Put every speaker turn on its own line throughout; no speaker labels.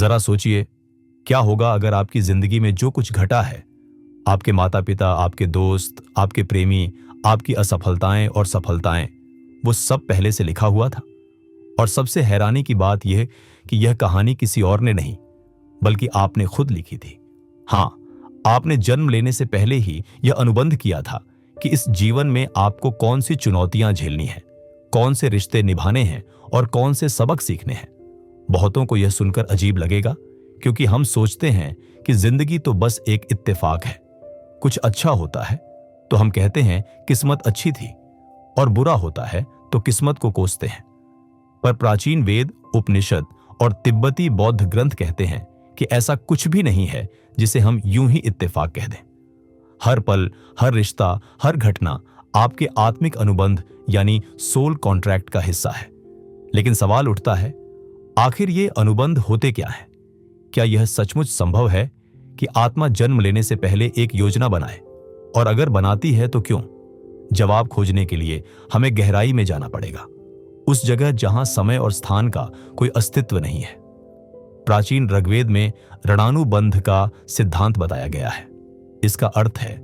जरा सोचिए, क्या होगा अगर आपकी जिंदगी में जो कुछ घटा है, आपके माता पिता, आपके दोस्त, आपके प्रेमी, आपकी असफलताएं और सफलताएं, वो सब पहले से लिखा हुआ था। और सबसे हैरानी की बात यह कि यह कहानी किसी और ने नहीं, बल्कि आपने खुद लिखी थी। हाँ, आपने जन्म लेने से पहले ही यह अनुबंध किया था कि इस जीवन में आपको कौन सी चुनौतियां झेलनी है, कौन से रिश्ते निभाने हैं और कौन से सबक सीखने हैं। बहुतों को यह सुनकर अजीब लगेगा, क्योंकि हम सोचते हैं कि जिंदगी तो बस एक इत्तेफाक है। कुछ अच्छा होता है तो हम कहते हैं किस्मत अच्छी थी, और बुरा होता है तो किस्मत को कोसते हैं। पर प्राचीन वेद, उपनिषद और तिब्बती बौद्ध ग्रंथ कहते हैं कि ऐसा कुछ भी नहीं है जिसे हम यूं ही इत्तेफाक कह दें। हर पल, हर रिश्ता, हर घटना आपके आत्मिक अनुबंध यानी सोल कॉन्ट्रैक्ट का हिस्सा है। लेकिन सवाल उठता है, आखिर ये अनुबंध होते क्या है? क्या यह सचमुच संभव है कि आत्मा जन्म लेने से पहले एक योजना बनाए? और अगर बनाती है तो क्यों? जवाब खोजने के लिए हमें गहराई में जाना पड़ेगा, उस जगह जहां समय और स्थान का कोई अस्तित्व नहीं है। प्राचीन ऋग्वेद में ऋणानुबंध का सिद्धांत बताया गया है। इसका अर्थ है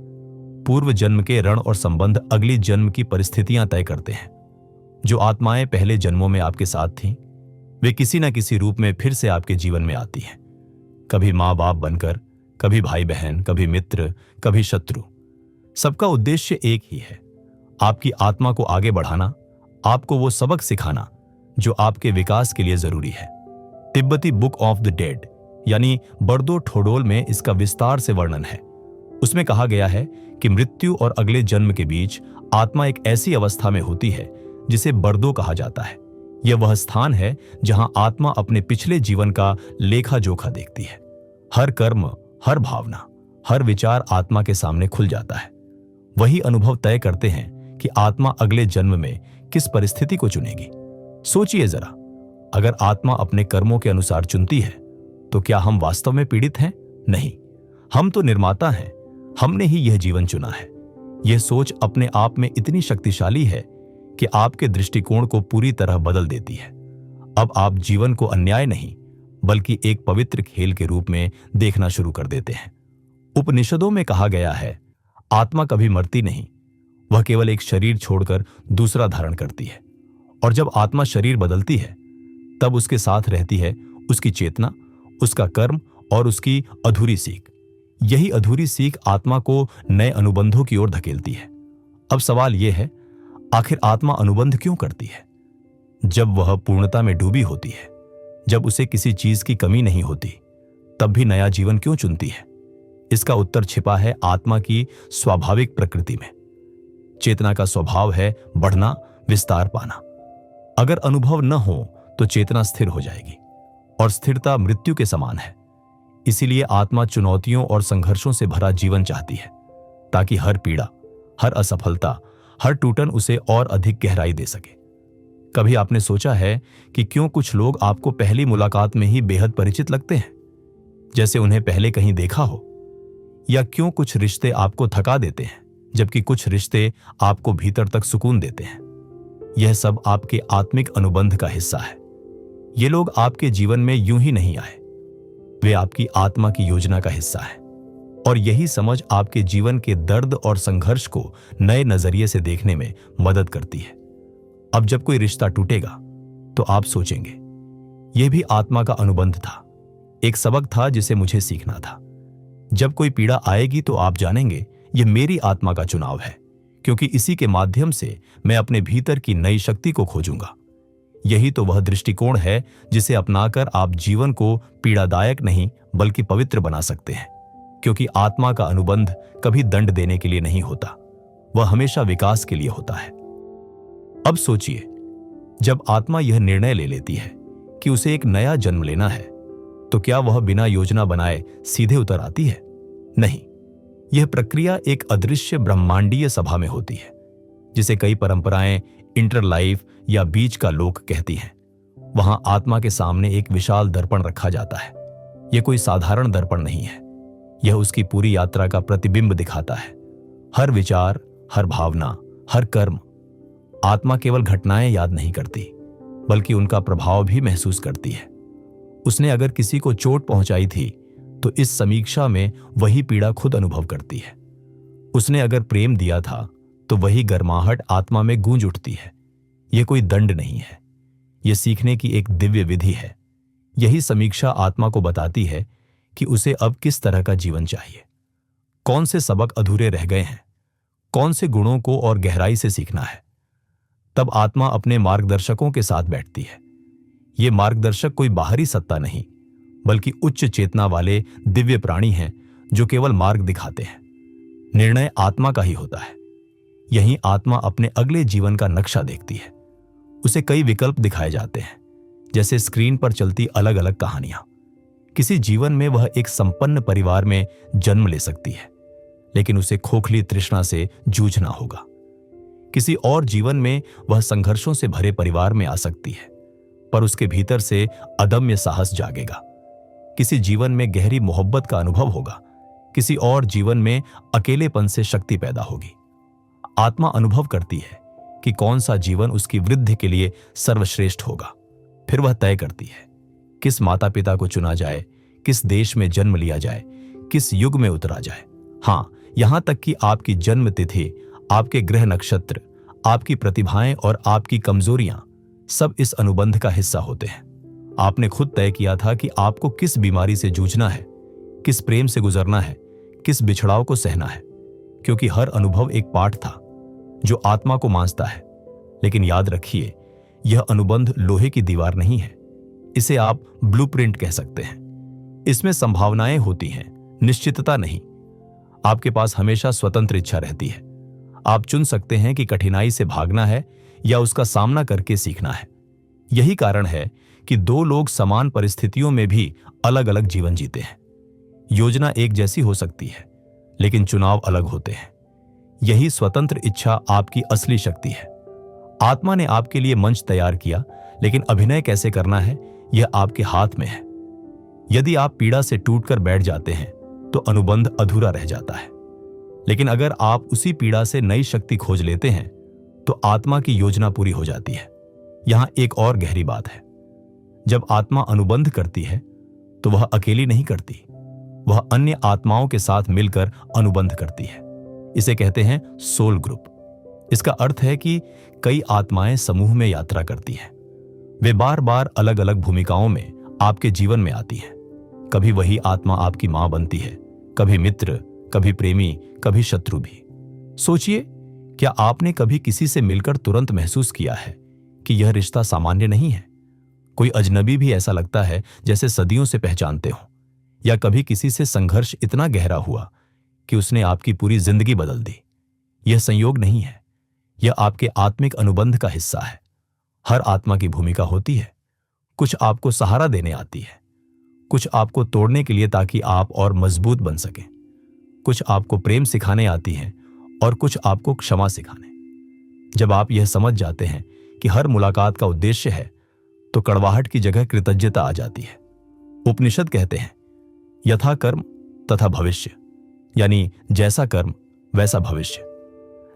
पूर्व जन्म के ऋण और संबंध अगली जन्म की परिस्थितियां तय करते हैं। जो आत्माएं पहले जन्मों में आपके साथ थीं, वे किसी न किसी रूप में फिर से आपके जीवन में आती हैं। कभी माँ बाप बनकर, कभी भाई बहन, कभी मित्र, कभी शत्रु। सबका उद्देश्य एक ही है, आपकी आत्मा को आगे बढ़ाना, आपको वो सबक सिखाना जो आपके विकास के लिए जरूरी है। तिब्बती बुक ऑफ द डेड यानी बर्दो ठोडोल में इसका विस्तार से वर्णन है। उसमें कहा गया है कि मृत्यु और अगले जन्म के बीच आत्मा एक ऐसी अवस्था में होती है जिसे बर्दो कहा जाता है। यह वह स्थान है जहां आत्मा अपने पिछले जीवन का लेखा जोखा देखती है। हर कर्म, हर भावना, हर विचार आत्मा के सामने खुल जाता है। वही अनुभव तय करते हैं कि आत्मा अगले जन्म में किस परिस्थिति को चुनेगी। सोचिए जरा, अगर आत्मा अपने कर्मों के अनुसार चुनती है तो क्या हम वास्तव में पीड़ित हैं? नहीं, हम तो निर्माता हैं। हमने ही यह जीवन चुना है। यह सोच अपने आप में इतनी शक्तिशाली है कि आपके दृष्टिकोण को पूरी तरह बदल देती है। अब आप जीवन को अन्याय नहीं, बल्कि एक पवित्र खेल के रूप में देखना शुरू कर देते हैं। उपनिषदों में कहा गया है, आत्मा कभी मरती नहीं, वह केवल एक शरीर छोड़कर दूसरा धारण करती है। और जब आत्मा शरीर बदलती है, तब उसके साथ रहती है उसकी चेतना, उसका कर्म और उसकी अधूरी सीख। यही अधूरी सीख आत्मा को नए अनुबंधों की ओर धकेलती है। अब सवाल यह है, आखिर आत्मा अनुबंध क्यों करती है? जब वह पूर्णता में डूबी होती है, जब उसे किसी चीज की कमी नहीं होती, तब भी नया जीवन क्यों चुनती है? इसका उत्तर छिपा है आत्मा की स्वाभाविक प्रकृति में। चेतना का स्वभाव है बढ़ना, विस्तार पाना। अगर अनुभव न हो तो चेतना स्थिर हो जाएगी, और स्थिरता मृत्यु के समान है। इसीलिए आत्मा चुनौतियों और संघर्षों से भरा जीवन चाहती है, ताकि हर पीड़ा, हर असफलता, हर टूटन उसे और अधिक गहराई दे सके। कभी आपने सोचा है कि क्यों कुछ लोग आपको पहली मुलाकात में ही बेहद परिचित लगते हैं, जैसे उन्हें पहले कहीं देखा हो? या क्यों कुछ रिश्ते आपको थका देते हैं, जबकि कुछ रिश्ते आपको भीतर तक सुकून देते हैं? यह सब आपके आत्मिक अनुबंध का हिस्सा है। ये लोग आपके जीवन में यूं ही नहीं आए, वे आपकी आत्मा की योजना का हिस्सा है। और यही समझ आपके जीवन के दर्द और संघर्ष को नए नजरिए से देखने में मदद करती है। अब जब कोई रिश्ता टूटेगा तो आप सोचेंगे, यह भी आत्मा का अनुबंध था, एक सबक था जिसे मुझे सीखना था। जब कोई पीड़ा आएगी तो आप जानेंगे, यह मेरी आत्मा का चुनाव है, क्योंकि इसी के माध्यम से मैं अपने भीतर की नई शक्ति को खोजूंगा। यही तो वह दृष्टिकोण है जिसे अपनाकर आप जीवन को पीड़ादायक नहीं बल्कि पवित्र बना सकते हैं। क्योंकि आत्मा का अनुबंध कभी दंड देने के लिए नहीं होता, वह हमेशा विकास के लिए होता है। अब सोचिए, जब आत्मा यह निर्णय ले लेती है कि उसे एक नया जन्म लेना है, तो क्या वह बिना योजना बनाए सीधे उतर आती है? नहीं, यह प्रक्रिया एक अदृश्य ब्रह्मांडीय सभा में होती है, जिसे कई परंपराएं इंटर लाइफ या बीच का लोक कहती हैं। वहां आत्मा के सामने एक विशाल दर्पण रखा जाता है। यह कोई साधारण दर्पण नहीं है, यह उसकी पूरी यात्रा का प्रतिबिंब दिखाता है। हर विचार, हर भावना, हर कर्म। आत्मा केवल घटनाएं याद नहीं करती, बल्कि उनका प्रभाव भी महसूस करती है। उसने अगर किसी को चोट पहुंचाई थी तो इस समीक्षा में वही पीड़ा खुद अनुभव करती है। उसने अगर प्रेम दिया था तो वही गर्माहट आत्मा में गूंज उठती है। यह कोई दंड नहीं है, यह सीखने की एक दिव्य विधि है। यही समीक्षा आत्मा को बताती है कि उसे अब किस तरह का जीवन चाहिए, कौन से सबक अधूरे रह गए हैं, कौन से गुणों को और गहराई से सीखना है। तब आत्मा अपने मार्गदर्शकों के साथ बैठती है। ये मार्गदर्शक कोई बाहरी सत्ता नहीं, बल्कि उच्च चेतना वाले दिव्य प्राणी हैं जो केवल मार्ग दिखाते हैं। निर्णय आत्मा का ही होता है। यहीं आत्मा अपने अगले जीवन का नक्शा देखती है। उसे कई विकल्प दिखाए जाते हैं, जैसे स्क्रीन पर चलती अलग अलग कहानियां। किसी जीवन में वह एक संपन्न परिवार में जन्म ले सकती है, लेकिन उसे खोखली तृष्णा से जूझना होगा। किसी और जीवन में वह संघर्षों से भरे परिवार में आ सकती है, पर उसके भीतर से अदम्य साहस जागेगा। किसी जीवन में गहरी मोहब्बत का अनुभव होगा, किसी और जीवन में अकेलेपन से शक्ति पैदा होगी। आत्मा अनुभव करती है कि कौन सा जीवन उसकी वृद्धि के लिए सर्वश्रेष्ठ होगा। फिर वह तय करती है किस माता पिता को चुना जाए, किस देश में जन्म लिया जाए, किस युग में उतरा जाए। हां, यहां तक कि आपकी जन्म तिथि, आपके ग्रह नक्षत्र, आपकी प्रतिभाएं और आपकी कमजोरियां सब इस अनुबंध का हिस्सा होते हैं। आपने खुद तय किया था कि आपको किस बीमारी से जूझना है, किस प्रेम से गुजरना है, किस बिछड़ाव को सहना है, क्योंकि हर अनुभव एक पाठ था जो आत्मा को मांसता है। लेकिन याद रखिए, यह अनुबंध लोहे की दीवार नहीं है। इसे आप ब्लूप्रिंट कह सकते हैं। इसमें संभावनाएं होती हैं, निश्चितता नहीं। आपके पास हमेशा स्वतंत्र इच्छा रहती है। आप चुन सकते हैं कि कठिनाई से भागना है या उसका सामना करके सीखना है। यही कारण है कि दो लोग समान परिस्थितियों में भी अलग अलग जीवन जीते हैं। योजना एक जैसी हो सकती है, लेकिन चुनाव अलग होते हैं। यही स्वतंत्र इच्छा आपकी असली शक्ति है। आत्मा ने आपके लिए मंच तैयार किया, लेकिन अभिनय कैसे करना है यह आपके हाथ में है। यदि आप पीड़ा से टूटकर बैठ जाते हैं तो अनुबंध अधूरा रह जाता है, लेकिन अगर आप उसी पीड़ा से नई शक्ति खोज लेते हैं तो आत्मा की योजना पूरी हो जाती है। यहां एक और गहरी बात है। जब आत्मा अनुबंध करती है तो वह अकेली नहीं करती, वह अन्य आत्माओं के साथ मिलकर अनुबंध करती है। इसे कहते हैं सोल ग्रुप। इसका अर्थ है कि कई आत्माएं समूह में यात्रा करती हैं। वे बार बार अलग अलग भूमिकाओं में आपके जीवन में आती हैं। कभी वही आत्मा आपकी मां बनती है, कभी मित्र, कभी प्रेमी, कभी शत्रु भी। सोचिए, क्या आपने कभी किसी से मिलकर तुरंत महसूस किया है कि यह रिश्ता सामान्य नहीं है? कोई अजनबी भी ऐसा लगता है जैसे सदियों से पहचानते हो। या कभी किसी से संघर्ष इतना गहरा हुआ कि उसने आपकी पूरी जिंदगी बदल दी। यह संयोग नहीं है, यह आपके आत्मिक अनुबंध का हिस्सा है। हर आत्मा की भूमिका होती है। कुछ आपको सहारा देने आती है, कुछ आपको तोड़ने के लिए ताकि आप और मजबूत बन सकें। कुछ आपको प्रेम सिखाने आती हैं और कुछ आपको क्षमा सिखाने। जब आप यह समझ जाते हैं कि हर मुलाकात का उद्देश्य है, तो कड़वाहट की जगह कृतज्ञता आ जाती है। उपनिषद कहते हैं, यथा कर्म तथा भविष्य, यानी जैसा कर्म वैसा भविष्य।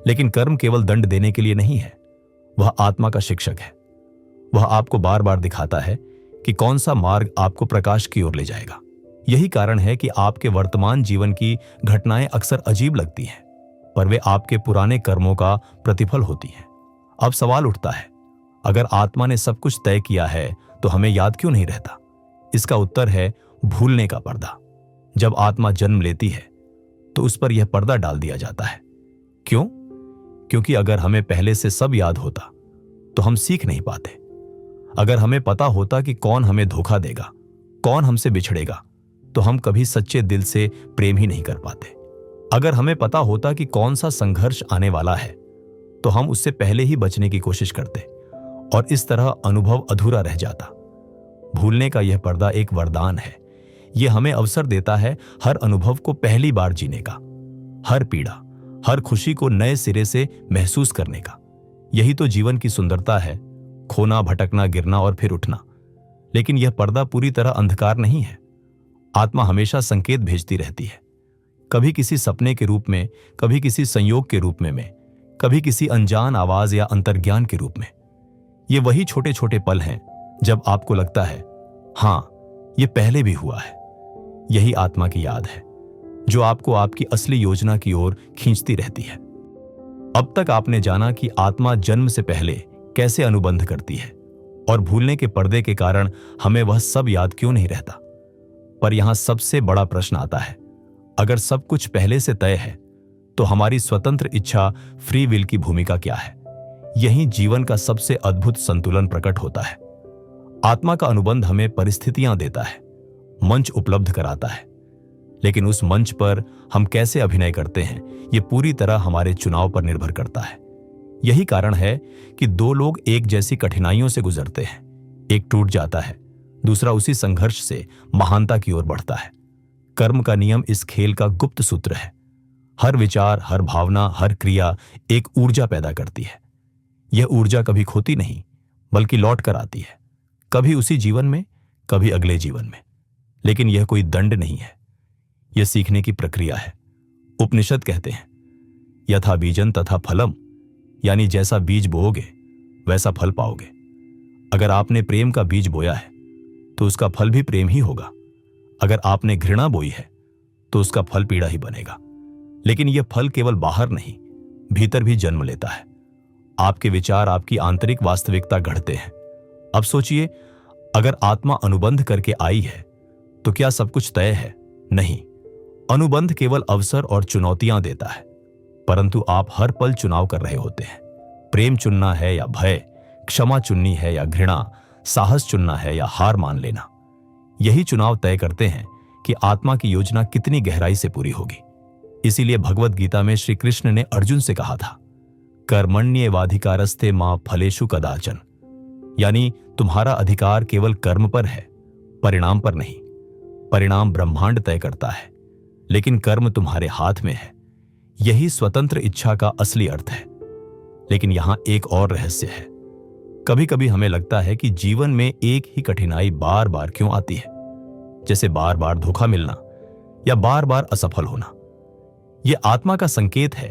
लेकिन कर्म केवल दंड देने के लिए नहीं है, वह आत्मा का शिक्षक है। वह आपको बार बार दिखाता है कि कौन सा मार्ग आपको प्रकाश की ओर ले जाएगा। यही कारण है कि आपके वर्तमान जीवन की घटनाएं अक्सर अजीब लगती हैं, पर वे आपके पुराने कर्मों का प्रतिफल होती हैं। अब सवाल उठता है, अगर आत्मा ने सब कुछ तय किया है तो हमें याद क्यों नहीं रहता? इसका उत्तर है भूलने का पर्दा। जब आत्मा जन्म लेती है तो उस पर यह पर्दा डाल दिया जाता है। क्यों? क्योंकि अगर हमें पहले से सब याद होता तो हम सीख नहीं पाते। अगर हमें पता होता कि कौन हमें धोखा देगा, कौन हमसे बिछड़ेगा, तो हम कभी सच्चे दिल से प्रेम ही नहीं कर पाते। अगर हमें पता होता कि कौन सा संघर्ष आने वाला है, तो हम उससे पहले ही बचने की कोशिश करते और इस तरह अनुभव अधूरा रह जाता। भूलने का यह पर्दा एक वरदान है। यह हमें अवसर देता है हर अनुभव को पहली बार जीने का, हर पीड़ा, हर खुशी को नए सिरे से महसूस करने का। यही तो जीवन की सुंदरता है, खोना, भटकना, गिरना और फिर उठना। लेकिन यह पर्दा पूरी तरह अंधकार नहीं है। आत्मा हमेशा संकेत भेजती रहती है, कभी किसी सपने के रूप में, कभी किसी संयोग के रूप में, कभी किसी अनजान आवाज या अंतर्ज्ञान के रूप में। ये वही छोटे छोटे पल हैं जब आपको लगता है, हां, ये पहले भी हुआ है। यही आत्मा की याद है जो आपको आपकी असली योजना की ओर खींचती रहती है। अब तक आपने जाना कि आत्मा जन्म से पहले कैसे अनुबंध करती है और भूलने के पर्दे के कारण हमें वह सब याद क्यों नहीं रहता। पर यहां सबसे बड़ा प्रश्न आता है, अगर सब कुछ पहले से तय है तो हमारी स्वतंत्र इच्छा, फ्री विल की भूमिका क्या है? यही जीवन का सबसे अद्भुत संतुलन प्रकट होता है। आत्मा का अनुबंध हमें परिस्थितियां देता है, मंच उपलब्ध कराता है, लेकिन उस मंच पर हम कैसे अभिनय करते हैं यह पूरी तरह हमारे चुनाव पर निर्भर करता है। यही कारण है कि दो लोग एक जैसी कठिनाइयों से गुजरते हैं, एक टूट जाता है, दूसरा उसी संघर्ष से महानता की ओर बढ़ता है। कर्म का नियम इस खेल का गुप्त सूत्र है। हर विचार, हर भावना, हर क्रिया एक ऊर्जा पैदा करती है। यह ऊर्जा कभी खोती नहीं बल्कि लौट कर आती है, कभी उसी जीवन में, कभी अगले जीवन में। लेकिन यह कोई दंड नहीं है, यह सीखने की प्रक्रिया है। उपनिषद कहते हैं, यथा बीजन तथा फलम, यानी जैसा बीज बोओगे वैसा फल पाओगे। अगर आपने प्रेम का बीज बोया है तो उसका फल भी प्रेम ही होगा। अगर आपने घृणा बोई है तो उसका फल पीड़ा ही बनेगा। लेकिन यह फल केवल बाहर नहीं, भीतर भी जन्म लेता है। आपके विचार आपकी आंतरिक वास्तविकता गढ़ते हैं। अब सोचिए, अगर आत्मा अनुबंध करके आई है तो क्या सब कुछ तय है? नहीं, अनुबंध केवल अवसर और चुनौतियां देता है, परंतु आप हर पल चुनाव कर रहे होते हैं। प्रेम चुनना है या भय, क्षमा चुननी है या घृणा, साहस चुनना है या हार मान लेना। यही चुनाव तय करते हैं कि आत्मा की योजना कितनी गहराई से पूरी होगी। इसीलिए भगवत गीता में श्री कृष्ण ने अर्जुन से कहा था, कर्मण्येवाधिकारस्ते मा फलेषु कदाचन, यानी तुम्हारा अधिकार केवल कर्म पर है, परिणाम पर नहीं। परिणाम ब्रह्मांड तय करता है, लेकिन कर्म तुम्हारे हाथ में है। यही स्वतंत्र इच्छा का असली अर्थ है। लेकिन यहां एक और रहस्य है। कभी कभी हमें लगता है कि जीवन में एक ही कठिनाई बार बार क्यों आती है, जैसे बार बार धोखा मिलना या बार बार असफल होना। यह आत्मा का संकेत है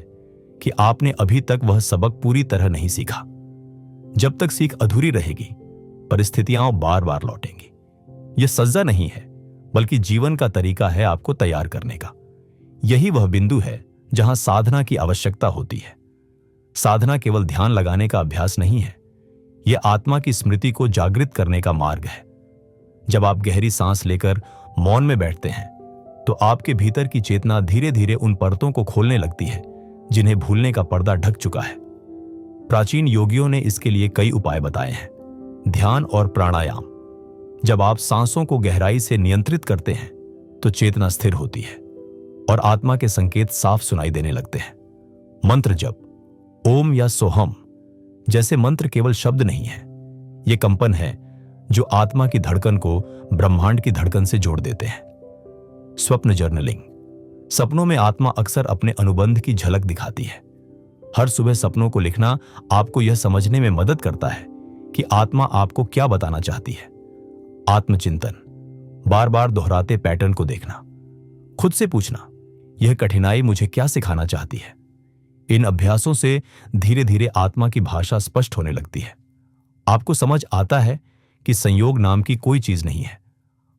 कि आपने अभी तक वह सबक पूरी तरह नहीं सीखा। जब तक सीख अधूरी रहेगी, परिस्थितियां बार बार लौटेंगी। यह सज्जा नहीं है, बल्कि जीवन का तरीका है आपको तैयार करने का। यही वह बिंदु है जहां साधना की आवश्यकता होती है। साधना केवल ध्यान लगाने का अभ्यास नहीं है, यह आत्मा की स्मृति को जागृत करने का मार्ग है। जब आप गहरी सांस लेकर मौन में बैठते हैं तो आपके भीतर की चेतना धीरे धीरे उन परतों को खोलने लगती है जिन्हें भूलने का पर्दा ढक चुका है। प्राचीन योगियों ने इसके लिए कई उपाय बताए हैं। ध्यान और प्राणायाम। जब आप सांसों को गहराई से नियंत्रित करते हैं तो चेतना स्थिर होती है और आत्मा के संकेत साफ सुनाई देने लगते हैं। मंत्र जप, ओम या सोहम जैसे मंत्र केवल शब्द नहीं है, ये कंपन है जो आत्मा की धड़कन को ब्रह्मांड की धड़कन से जोड़ देते हैं। स्वप्न जर्नलिंग। सपनों में आत्मा अक्सर अपने अनुबंध की झलक दिखाती है। हर सुबह सपनों को लिखना आपको यह समझने में मदद करता है कि आत्मा आपको क्या बताना चाहती है। आत्मचिंतन। बार बार दोहराते पैटर्न को देखना, खुद से पूछना, यह कठिनाई मुझे क्या सिखाना चाहती है। इन अभ्यासों से धीरे धीरे आत्मा की भाषा स्पष्ट होने लगती है। आपको समझ आता है कि संयोग नाम की कोई चीज नहीं है।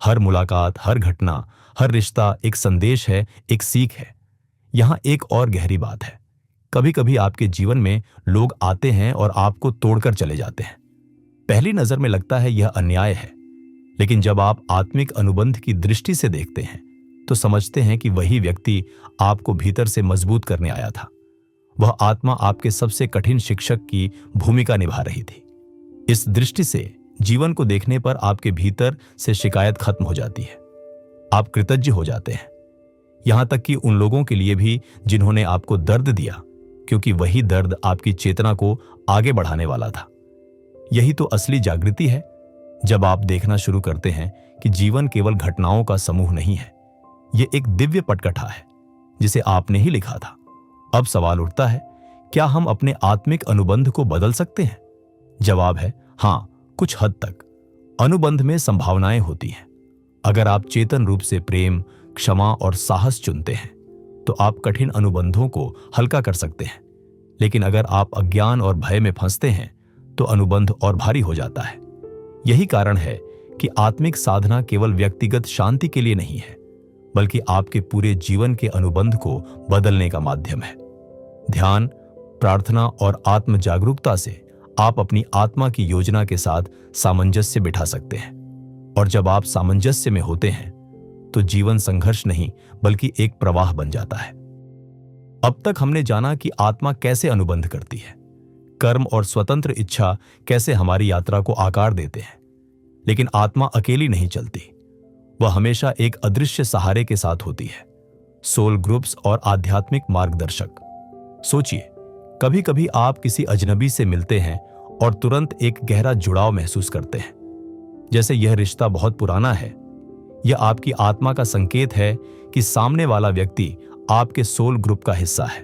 हर मुलाकात, हर घटना, हर रिश्ता एक संदेश है, एक सीख है। यहां एक और गहरी बात है। कभी कभी आपके जीवन में लोग आते हैं और आपको तोड़कर चले जाते हैं। पहली नजर में लगता है यह अन्याय है, लेकिन जब आप आत्मिक अनुबंध की दृष्टि से देखते हैं तो समझते हैं कि वही व्यक्ति आपको भीतर से मजबूत करने आया था। वह आत्मा आपके सबसे कठिन शिक्षक की भूमिका निभा रही थी। इस दृष्टि से जीवन को देखने पर आपके भीतर से शिकायत खत्म हो जाती है। आप कृतज्ञ हो जाते हैं, यहां तक कि उन लोगों के लिए भी जिन्होंने आपको दर्द दिया, क्योंकि वही दर्द आपकी चेतना को आगे बढ़ाने वाला था। यही तो असली जागृति है, जब आप देखना शुरू करते हैं कि जीवन केवल घटनाओं का समूह नहीं है, यह एक दिव्य पटकथा है जिसे आपने ही लिखा था। अब सवाल उठता है, क्या हम अपने आत्मिक अनुबंध को बदल सकते हैं? जवाब है हां, कुछ हद तक। अनुबंध में संभावनाएं होती हैं। अगर आप चेतन रूप से प्रेम, क्षमा और साहस चुनते हैं तो आप कठिन अनुबंधों को हल्का कर सकते हैं। लेकिन अगर आप अज्ञान और भय में फंसते हैं तो अनुबंध और भारी हो जाता है। यही कारण है कि आत्मिक साधना केवल व्यक्तिगत शांति के लिए नहीं है, बल्कि आपके पूरे जीवन के अनुबंध को बदलने का माध्यम है। ध्यान, प्रार्थना और आत्म जागरूकता से आप अपनी आत्मा की योजना के साथ सामंजस्य बिठा सकते हैं। और जब आप सामंजस्य में होते हैं तो जीवन संघर्ष नहीं बल्कि एक प्रवाह बन जाता है। अब तक हमने जाना कि आत्मा कैसे अनुबंध करती है, कर्म और स्वतंत्र इच्छा कैसे हमारी यात्रा को आकार देते हैं। लेकिन आत्मा अकेली नहीं चलती, वह हमेशा एक अदृश्य सहारे के साथ होती है, सोल ग्रुप्स और आध्यात्मिक मार्गदर्शक। सोचिए, कभी कभी आप किसी अजनबी से मिलते हैं और तुरंत एक गहरा जुड़ाव महसूस करते हैं, जैसे यह रिश्ता बहुत पुराना है। यह आपकी आत्मा का संकेत है कि सामने वाला व्यक्ति आपके सोल ग्रुप का हिस्सा है।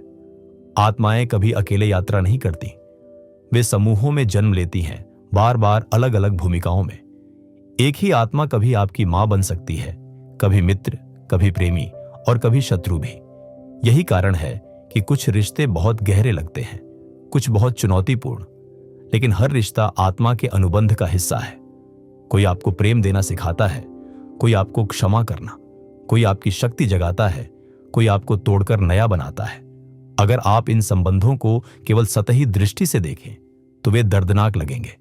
आत्माएं कभी अकेले यात्रा नहीं करती, वे समूहों में जन्म लेती हैं, बार बार अलग अलग भूमिकाओं में। एक ही आत्मा कभी आपकी मां बन सकती है, कभी मित्र, कभी प्रेमी और कभी शत्रु भी। यही कारण है कि कुछ रिश्ते बहुत गहरे लगते हैं, कुछ बहुत चुनौतीपूर्ण, लेकिन हर रिश्ता आत्मा के अनुबंध का हिस्सा है। कोई आपको प्रेम देना सिखाता है, कोई आपको क्षमा करना, कोई आपकी शक्ति जगाता है, कोई आपको तोड़कर नया बनाता है। अगर आप इन संबंधों को केवल सतही दृष्टि से देखें तो वे दर्दनाक लगेंगे,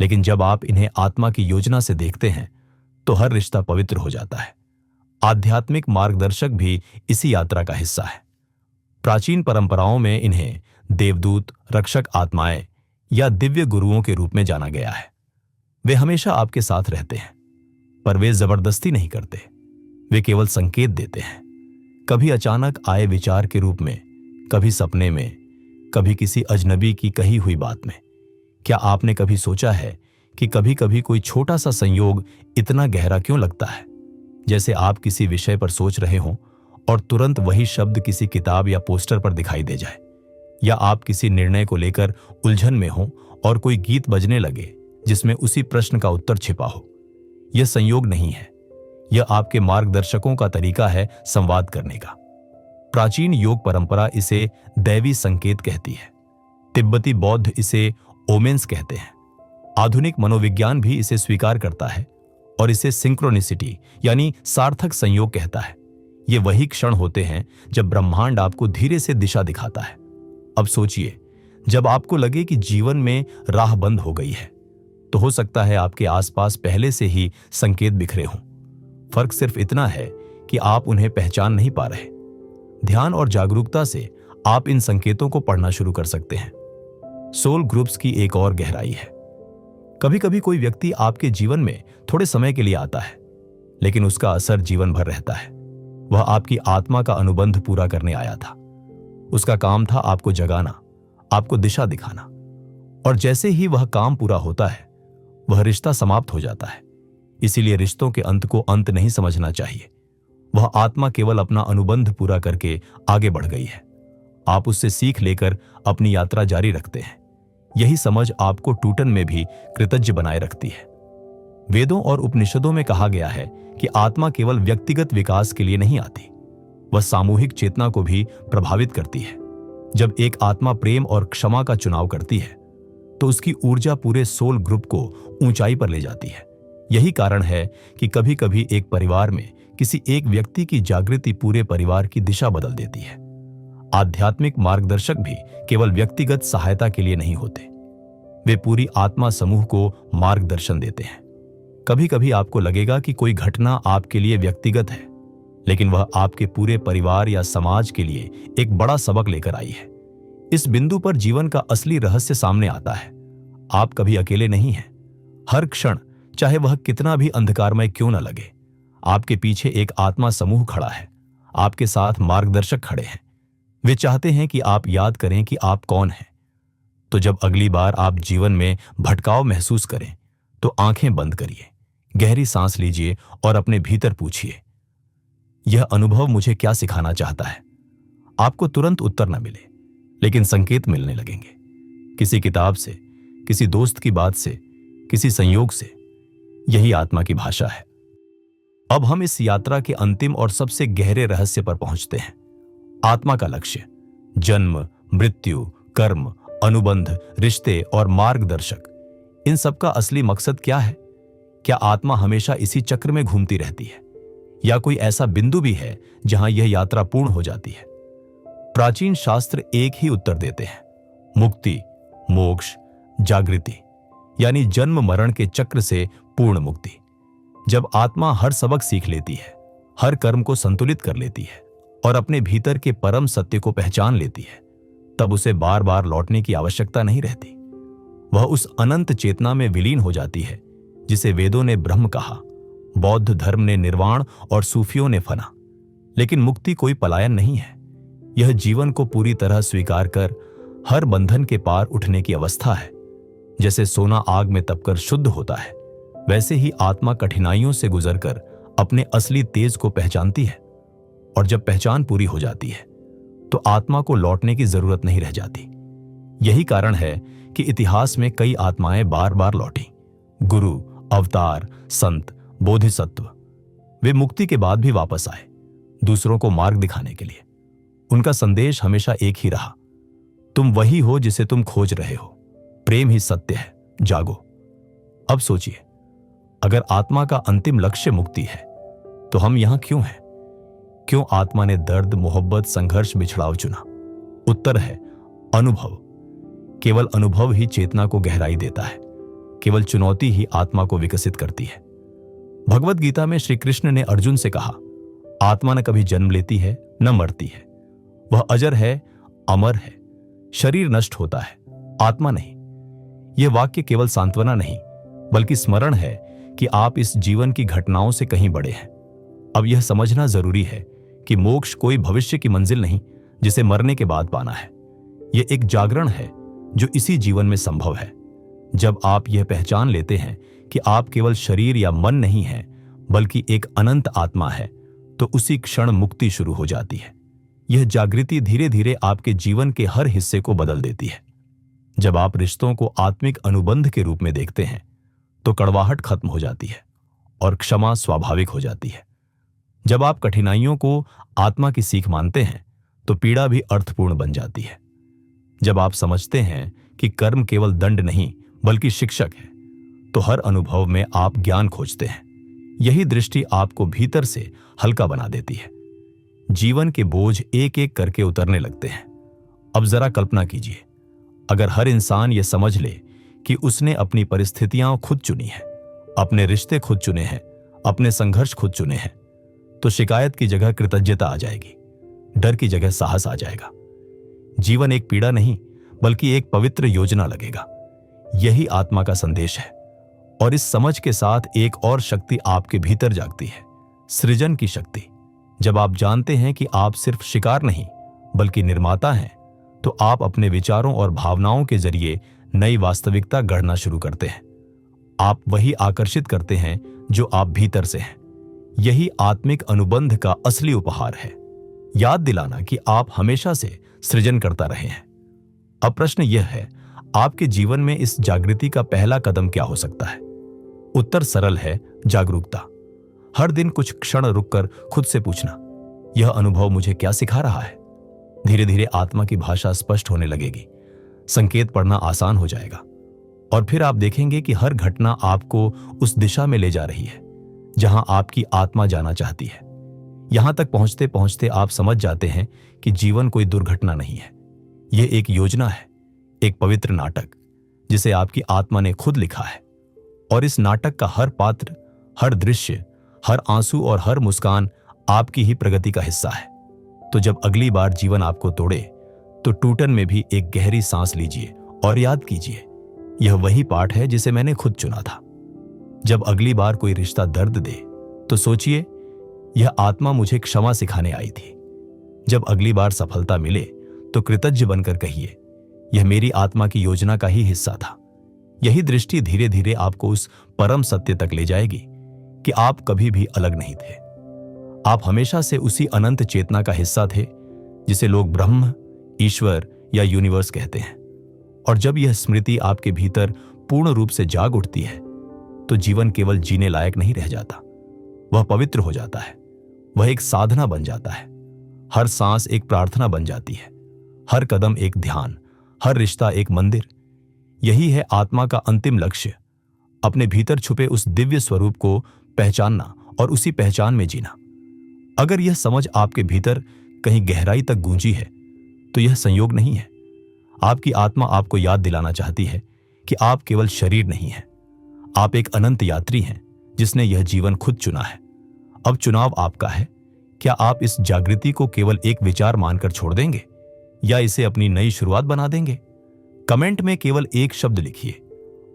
लेकिन जब आप इन्हें आत्मा की योजना से देखते हैं तो हर रिश्ता पवित्र हो जाता है। आध्यात्मिक मार्गदर्शक भी इसी यात्रा का हिस्सा है। प्राचीन परंपराओं में इन्हें देवदूत, रक्षक आत्माएं या दिव्य गुरुओं के रूप में जाना गया है। वे हमेशा आपके साथ रहते हैं, पर वे जबरदस्ती नहीं करते, वे केवल संकेत देते हैं। कभी अचानक आए विचार के रूप में, कभी सपने में, कभी किसी अजनबी की कही हुई बात में। क्या आपने कभी सोचा है कि कभी कभी कोई छोटा सा संयोग इतना गहरा क्यों लगता है? जैसे आप किसी विषय पर सोच रहे हों और तुरंत वही शब्द किसी किताब या पोस्टर पर दिखाई दे जाए, या आप किसी निर्णय को लेकर उलझन में हो और कोई गीत बजने लगे जिसमें उसी प्रश्न का उत्तर छिपा हो। यह संयोग नहीं है, यह आपके मार्गदर्शकों का तरीका है संवाद करने का। प्राचीन योग परंपरा इसे दैवी संकेत कहती है, तिब्बती बौद्ध इसे ओमेन्स कहते हैं। आधुनिक मनोविज्ञान भी इसे स्वीकार करता है और इसे सिंक्रोनिसिटी यानी सार्थक संयोग कहता है। ये वही क्षण होते हैं जब ब्रह्मांड आपको धीरे से दिशा दिखाता है। अब सोचिए, जब आपको लगे कि जीवन में राह बंद हो गई है, तो हो सकता है आपके आसपास पहले से ही संकेत बिखरे हों। फर्क सिर्फ इतना है कि आप उन्हें पहचान नहीं पा रहे। ध्यान और जागरूकता से आप इन संकेतों को पढ़ना शुरू कर सकते हैं। सोल ग्रुप्स की एक और गहराई है। कभी कभी कोई व्यक्ति आपके जीवन में थोड़े समय के लिए आता है, लेकिन उसका असर जीवन भर रहता है। वह आपकी आत्मा का अनुबंध पूरा करने आया था। उसका काम था आपको जगाना, आपको दिशा दिखाना, और जैसे ही वह काम पूरा होता है, वह रिश्ता समाप्त हो जाता है। इसीलिए रिश्तों के अंत को अंत नहीं समझना चाहिए। वह आत्मा केवल अपना अनुबंध पूरा करके आगे बढ़ गई है। आप उससे सीख लेकर अपनी यात्रा जारी रखते हैं। यही समझ आपको टूटन में भी कृतज्ञ बनाए रखती है। वेदों और उपनिषदों में कहा गया है कि आत्मा केवल व्यक्तिगत विकास के लिए नहीं आती, वह सामूहिक चेतना को भी प्रभावित करती है। जब एक आत्मा प्रेम और क्षमा का चुनाव करती है तो उसकी ऊर्जा पूरे सोल ग्रुप को ऊंचाई पर ले जाती है। यही कारण है कि कभी कभी एक परिवार में किसी एक व्यक्ति की जागृति पूरे परिवार की दिशा बदल देती है। आध्यात्मिक मार्गदर्शक भी केवल व्यक्तिगत सहायता के लिए नहीं होते, वे पूरी आत्मा समूह को मार्गदर्शन देते हैं। कभी कभी आपको लगेगा कि कोई घटना आपके लिए व्यक्तिगत है, लेकिन वह आपके पूरे परिवार या समाज के लिए एक बड़ा सबक लेकर आई है। इस बिंदु पर जीवन का असली रहस्य सामने आता है। आप कभी अकेले नहीं हैं। हर क्षण, चाहे वह कितना भी अंधकारमय क्यों न लगे, आपके पीछे एक आत्मा समूह खड़ा है, आपके साथ मार्गदर्शक खड़े हैं। वे चाहते हैं कि आप याद करें कि आप कौन हैं। तो जब अगली बार आप जीवन में भटकाव महसूस करें तो आंखें बंद करिए, गहरी सांस लीजिए और अपने भीतर पूछिए, यह अनुभव मुझे क्या सिखाना चाहता है? आपको तुरंत उत्तर न मिले, लेकिन संकेत मिलने लगेंगे। किसी किताब से, किसी दोस्त की बात से, किसी संयोग से। यही आत्मा की भाषा है। अब हम इस यात्रा के अंतिम और सबसे गहरे रहस्य पर पहुंचते हैं। आत्मा का लक्ष्य, जन्म, मृत्यु, कर्म, अनुबंध, रिश्ते और मार्गदर्शक, इन सब का असली मकसद क्या है? क्या आत्मा हमेशा इसी चक्र में घूमती रहती है, या कोई ऐसा बिंदु भी है जहां यह यात्रा पूर्ण हो जाती है? प्राचीन शास्त्र एक ही उत्तर देते हैं, मुक्ति, मोक्ष, जागृति, यानी जन्म मरण के चक्र से पूर्ण मुक्ति। जब आत्मा हर सबक सीख लेती है, हर कर्म को संतुलित कर लेती है और अपने भीतर के परम सत्य को पहचान लेती है, तब उसे बार बार लौटने की आवश्यकता नहीं रहती। वह उस अनंत चेतना में विलीन हो जाती है जिसे वेदों ने ब्रह्म कहा, बौद्ध धर्म ने निर्वाण और सूफियों ने फना। लेकिन मुक्ति कोई पलायन नहीं है, यह जीवन को पूरी तरह स्वीकार कर हर बंधन के पार उठने की अवस्था है। जैसे सोना आग में तपकर शुद्ध होता है, वैसे ही आत्मा कठिनाइयों से गुजरकर अपने असली तेज को पहचानती है। और जब पहचान पूरी हो जाती है तो आत्मा को लौटने की जरूरत नहीं रह जाती। यही कारण है कि इतिहास में कई आत्माएं बार बार लौटी, गुरु, अवतार, संत, बोधिसत्व। वे मुक्ति के बाद भी वापस आए, दूसरों को मार्ग दिखाने के लिए। उनका संदेश हमेशा एक ही रहा, तुम वही हो जिसे तुम खोज रहे हो, प्रेम ही सत्य है, जागो। अब सोचिए, अगर आत्मा का अंतिम लक्ष्य मुक्ति है तो हम यहां क्यों हैं? क्यों आत्मा ने दर्द, मोहब्बत, संघर्ष, बिछड़ाव चुना? उत्तर है अनुभव। केवल अनुभव ही चेतना को गहराई देता है, केवल चुनौती ही आत्मा को विकसित करती है। भगवत गीता में श्री कृष्ण ने अर्जुन से कहा, आत्मा न कभी जन्म लेती है न मरती है, वह अजर है, अमर है। शरीर नष्ट होता है, आत्मा नहीं। यह वाक्य केवल सांत्वना नहीं बल्कि स्मरण है कि आप इस जीवन की घटनाओं से कहीं बड़े हैं। अब यह समझना जरूरी है कि मोक्ष कोई भविष्य की मंजिल नहीं जिसे मरने के बाद पाना है। यह एक जागरण है जो इसी जीवन में संभव है। जब आप यह पहचान लेते हैं कि आप केवल शरीर या मन नहीं हैं बल्कि एक अनंत आत्मा है, तो उसी क्षण मुक्ति शुरू हो जाती है। यह जागृति धीरे धीरे आपके जीवन के हर हिस्से को बदल देती है। जब आप रिश्तों को आत्मिक अनुबंध के रूप में देखते हैं तो कड़वाहट खत्म हो जाती है और क्षमा स्वाभाविक हो जाती है। जब आप कठिनाइयों को आत्मा की सीख मानते हैं तो पीड़ा भी अर्थपूर्ण बन जाती है। जब आप समझते हैं कि कर्म केवल दंड नहीं बल्कि शिक्षक है, तो हर अनुभव में आप ज्ञान खोजते हैं। यही दृष्टि आपको भीतर से हल्का बना देती है। जीवन के बोझ एक एक करके उतरने लगते हैं। अब जरा कल्पना कीजिए, अगर हर इंसान यह समझ ले कि उसने अपनी परिस्थितियां खुद चुनी है, अपने रिश्ते खुद चुने हैं, अपने संघर्ष खुद चुने हैं, तो शिकायत की जगह कृतज्ञता आ जाएगी, डर की जगह साहस आ जाएगा। जीवन एक पीड़ा नहीं बल्कि एक पवित्र योजना लगेगा। यही आत्मा का संदेश है। और इस समझ के साथ एक और शक्ति आपके भीतर जागती है, सृजन की शक्ति। जब आप जानते हैं कि आप सिर्फ शिकार नहीं बल्कि निर्माता हैं, तो आप अपने विचारों और भावनाओं के जरिए नई वास्तविकता गढ़ना शुरू करते हैं। आप वही आकर्षित करते हैं जो आप भीतर से हैं। यही आत्मिक अनुबंध का असली उपहार है। याद दिलाना कि आप हमेशा से सृजन करता रहे हैं। अब प्रश्न यह है, आपके जीवन में इस जागृति का पहला कदम क्या हो सकता है? उत्तर सरल है, जागरूकता। हर दिन कुछ क्षण रुककर खुद से पूछना, यह अनुभव मुझे क्या सिखा रहा है? धीरे धीरे आत्मा की भाषा स्पष्ट होने लगेगी, संकेत पढ़ना आसान हो जाएगा और फिर आप देखेंगे कि हर घटना आपको उस दिशा में ले जा रही है जहां आपकी आत्मा जाना चाहती है। यहां तक पहुंचते पहुंचते आप समझ जाते हैं कि जीवन कोई दुर्घटना नहीं है, यह एक योजना है, एक पवित्र नाटक जिसे आपकी आत्मा ने खुद लिखा है। और इस नाटक का हर पात्र, हर दृश्य, हर आंसू और हर मुस्कान आपकी ही प्रगति का हिस्सा है। तो जब अगली बार जीवन आपको तोड़े तो टूटन में भी एक गहरी सांस लीजिए और याद कीजिए, यह वही पाठ है जिसे मैंने खुद चुना था। जब अगली बार कोई रिश्ता दर्द दे तो सोचिए, यह आत्मा मुझे क्षमा सिखाने आई थी। जब अगली बार सफलता मिले तो कृतज्ञ बनकर कहिए, यह मेरी आत्मा की योजना का ही हिस्सा था। यही दृष्टि धीरे धीरे आपको उस परम सत्य तक ले जाएगी कि आप कभी भी अलग नहीं थे। आप हमेशा से उसी अनंत चेतना का हिस्सा थे जिसे लोग ब्रह्म, ईश्वर या यूनिवर्स कहते हैं। और जब यह स्मृति आपके भीतर पूर्ण रूप से जाग उठती है तो जीवन केवल जीने लायक नहीं रह जाता, वह पवित्र हो जाता है। वह एक साधना बन जाता है। हर सांस एक प्रार्थना बन जाती है, हर कदम एक ध्यान, हर रिश्ता एक मंदिर। यही है आत्मा का अंतिम लक्ष्य, अपने भीतर छुपे उस दिव्य स्वरूप को पहचानना और उसी पहचान में जीना। अगर यह समझ आपके भीतर कहीं गहराई तक गूंजी है तो यह संयोग नहीं है। आपकी आत्मा आपको याद दिलाना चाहती है कि आप केवल शरीर नहीं हैं, आप एक अनंत यात्री हैं जिसने यह जीवन खुद चुना है। अब चुनाव आपका है। क्या आप इस जागृति को केवल एक विचार मानकर छोड़ देंगे या इसे अपनी नई शुरुआत बना देंगे? कमेंट में केवल एक शब्द लिखिए,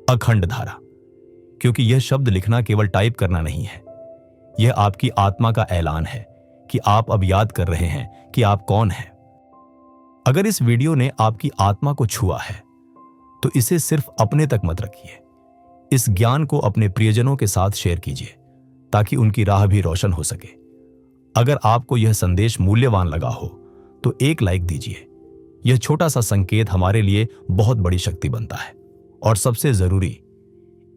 अखंड धारा, क्योंकि यह शब्द लिखना केवल टाइप करना नहीं है, यह आपकी आत्मा का ऐलान है कि आप अब याद कर रहे हैं कि आप कौन हैं। अगर इस वीडियो ने आपकी आत्मा को छुआ है तो इसे सिर्फ अपने तक मत रखिए। इस ज्ञान को अपने प्रियजनों के साथ शेयर कीजिए ताकि उनकी राह भी रोशन हो सके। अगर आपको यह संदेश मूल्यवान लगा हो तो एक लाइक दीजिए। यह छोटा सा संकेत हमारे लिए बहुत बड़ी शक्ति बनता है। और सबसे जरूरी,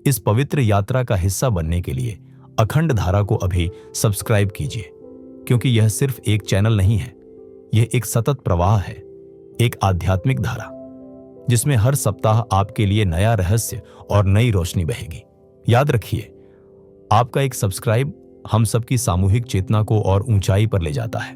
इस पवित्र यात्रा का हिस्सा बनने के लिए अखंड धारा को अभी सब्सक्राइब कीजिए, क्योंकि यह सिर्फ एक चैनल नहीं है, यह एक सतत प्रवाह है, एक आध्यात्मिक धारा जिसमें हर सप्ताह आपके लिए नया रहस्य और नई रोशनी बहेगी। याद रखिए, आपका एक सब्सक्राइब हम सबकी सामूहिक चेतना को और ऊंचाई पर ले जाता है।